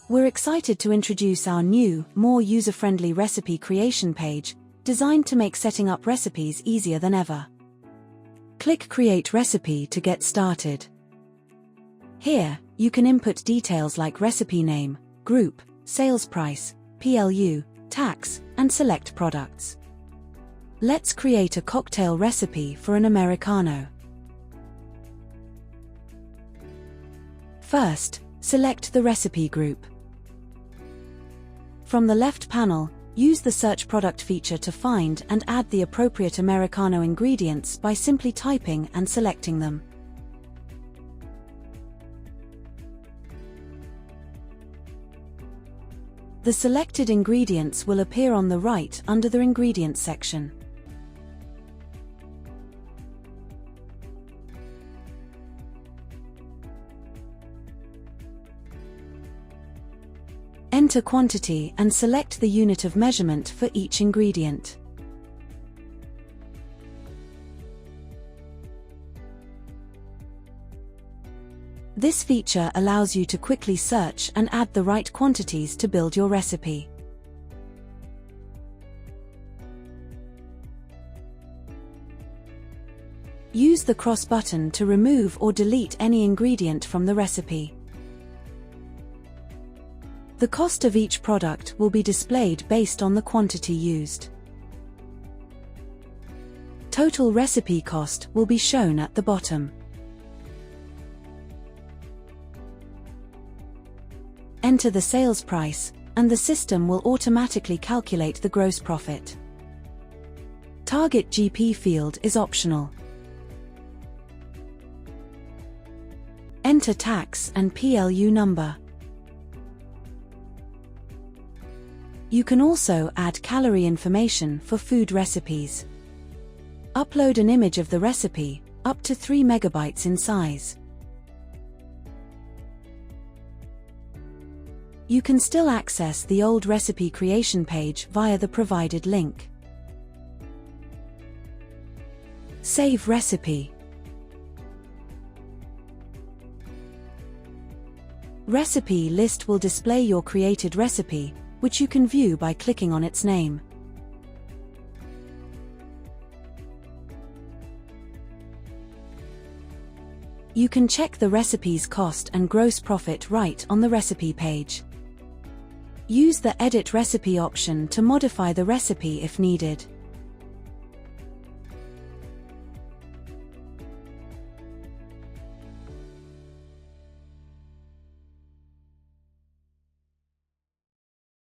We're excited to introduce our new, more user-friendly recipe creation page, designed to make setting up recipes easier than ever. Click Create Recipe to get started. Here, you can input details like recipe name, group, sales price, PLU, tax, and select products. Let's create a cocktail recipe for an Americano. First, select the recipe group. From the left panel, use the Search Product feature to find and add the appropriate Americano ingredients by simply typing and selecting them. The selected ingredients will appear on the right under the Ingredients section. Enter quantity and select the unit of measurement for each ingredient. This feature allows you to quickly search and add the right quantities to build your recipe. Use the cross button to remove or delete any ingredient from the recipe. The cost of each product will be displayed based on the quantity used. Total recipe cost will be shown at the bottom. Enter the sales price, and the system will automatically calculate the gross profit. Target GP field is optional. Enter tax and PLU number. You can also add calorie information for food recipes. Upload an image of the recipe, up to 3 MB in size. You can still access the old recipe creation page via the provided link. Save recipe. Recipe list will display your created recipe, which you can view by clicking on its name. You can check the recipe's cost and gross profit right on the recipe page. Use the Edit Recipe option to modify the recipe if needed.